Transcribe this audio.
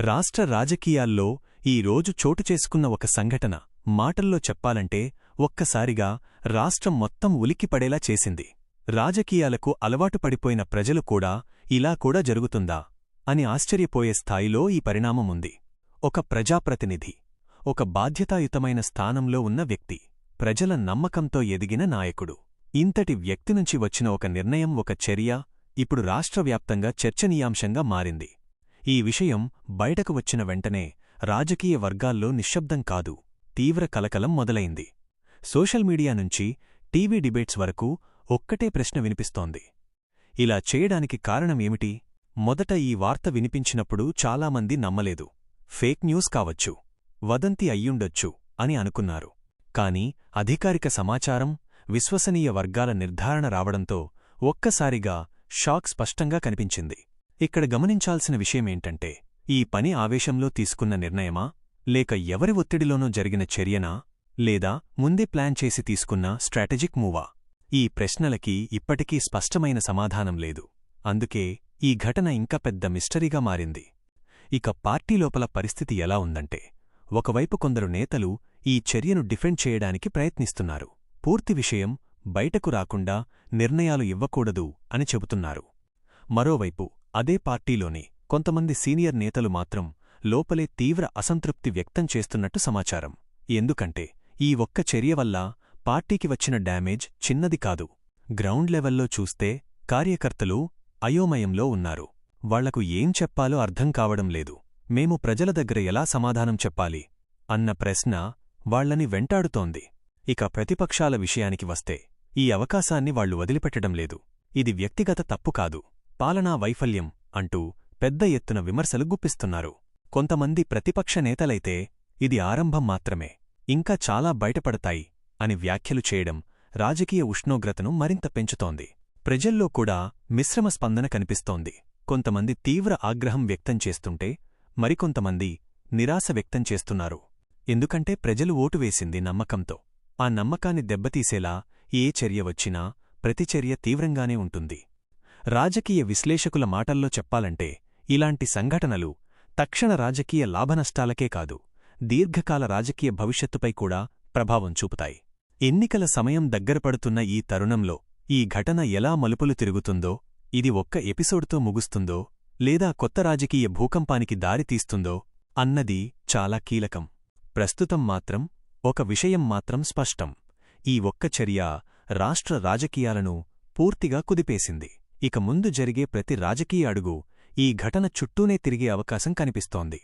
రాష్ట్ర రాజకీయాల్లో ఈ రోజు చోటు చేసుకున్న ఒక సంఘటన మాటల్లో చెప్పాలంటే ఒక్కసారిగా రాష్ట్రం మొత్తం ఉలిక్కిపడేలా చేసింది. రాజకీయాలకు అలవాటు పడిపోయిన ప్రజలు కూడా ఇలా కూడా జరుగుతుందా అని ఆశ్చర్యపోయే స్థాయిలో ఈ పరిణామముంది. ఒక ప్రజాప్రతినిధి, ఒక బాధ్యతాయుతమైన స్థానంలో ఉన్న వ్యక్తి, ప్రజల నమ్మకంతో ఎదిగిన నాయకుడు. ఇంతటి వ్యక్తినుంచి వచ్చిన ఒక నిర్ణయం, ఒక చర్య ఇప్పుడు రాష్ట్రవ్యాప్తంగా చర్చనీయాంశంగా మారింది. ఈ విషయం బయటకు వచ్చిన వెంటనే రాజకీయ వర్గాల్లో నిశ్శబ్దం కాదు, తీవ్ర కలకలం మొదలైంది. సోషల్ మీడియా నుంచి టీవీ డిబేట్స్ వరకు ఒక్కటే ప్రశ్న వినిపిస్తోంది. ఇలా చేయడానికి కారణమేమిటి? మొదట ఈ వార్త వినిపించినప్పుడు చాలామంది నమ్మలేదు. ఫేక్ న్యూస్ కావచ్చు, వదంతి అయ్యుండొచ్చు అని అనుకున్నారు. కాని అధికారిక సమాచారం, విశ్వసనీయ వర్గాల నిర్ధారణ రావడంతో ఒక్కసారిగా షాక్ స్పష్టంగా కనిపించింది. ఇక్కడ గమనించాల్సిన విషయమేంటంటే, ఈ పని ఆవేశంలో తీసుకున్న నిర్ణయమా, లేక ఎవరి ఒత్తిడిలోనో జరిగిన చర్యనా, లేదా ముందే ప్లాన్ చేసి తీసుకున్న స్ట్రాటజిక్ మూవా? ఈ ప్రశ్నలకి ఇప్పటికీ స్పష్టమైన సమాధానం లేదు. అందుకే ఈ ఘటన ఇంకా పెద్ద మిస్టరీగా మారింది. ఇక పార్టీ లోపల పరిస్థితి ఎలా ఉందంటే, ఒకవైపు కొందరు నేతలు ఈ చర్యను డిఫెండ్ చేయడానికి ప్రయత్నిస్తున్నారు. పూర్తి విషయం బయటకు రాకుండా నిర్ణయాలు ఇవ్వకూడదు అని చెబుతున్నారు. మరోవైపు అదే పార్టీలోని కొంతమంది సీనియర్ నేతలు మాత్రం లోపలే తీవ్ర అసంతృప్తి వ్యక్తం చేస్తున్నట్టు సమాచారం. ఎందుకంటే ఈ ఒక్క చర్య వల్ల పార్టీకి వచ్చిన డ్యామేజ్ చిన్నది కాదు. గ్రౌండ్ లెవెల్లో చూస్తే కార్యకర్తలు అయోమయంలో ఉన్నారు. వాళ్లకు ఏం చెప్పాలో అర్థం కావడం లేదు. మేము ప్రజల దగ్గర ఎలా సమాధానం చెప్పాలి అన్న ప్రశ్న వాళ్లని వెంటాడుతోంది. ఇక ప్రతిపక్షాల విషయానికి వస్తే ఈ అవకాశాన్ని వాళ్లు వదిలిపెట్టడం లేదు. ఇది వ్యక్తిగత తప్పు కాదు, పాలనా వైఫల్యం అంటూ పెద్ద ఎత్తున విమర్శలు గుప్పిస్తున్నారు. కొంతమంది ప్రతిపక్ష నేతలైతే ఇది ఆరంభం మాత్రమే, ఇంకా చాలా బయటపడతాయి అని వ్యాఖ్యలు చేయడం రాజకీయ ఉష్ణోగ్రతను మరింత పెంచుతోంది. ప్రజల్లో కూడా మిశ్రమ స్పందన కనిపిస్తోంది. కొంతమంది తీవ్ర ఆగ్రహం వ్యక్తం చేస్తుంటే మరికొంతమంది నిరాశ వ్యక్తం చేస్తున్నారు. ఎందుకంటే ప్రజలు ఓటు వేసింది నమ్మకంతో. ఆ నమ్మకాన్ని దెబ్బతీసేలా ఏ చర్య వచ్చినా ప్రతిచర్య తీవ్రంగానే ఉంటుంది. రాజకీయ విశ్లేషకుల మాటల్లో చెప్పాలంటే ఇలాంటి సంఘటనలు తక్షణ రాజకీయ లాభనష్టాలకే కాదు, దీర్ఘకాల రాజకీయ భవిష్యత్తుపై కూడా ప్రభావం చూపుతాయి. ఎన్నికల సమయం దగ్గరపడుతున్న ఈ తరుణంలో ఈ ఘటన ఎలా మలుపులు తిరుగుతుందో, ఇది ఒక్క ఎపిసోడ్తో ముగుస్తుందో లేదా కొత్త రాజకీయ భూకంపానికి దారితీస్తుందో అన్నది చాలా కీలకం. ప్రస్తుతం మాత్రం ఒక విషయం మాత్రం స్పష్టం: ఈ ఒక్క చర్య రాష్ట్ర రాజకీయాలను పూర్తిగా కుదిపేసింది. ఇక ముందు జరిగే ప్రతి రాజకీయ అడుగు ఈ ఘటన చుట్టూనే తిరిగే అవకాశం కనిపిస్తోంది.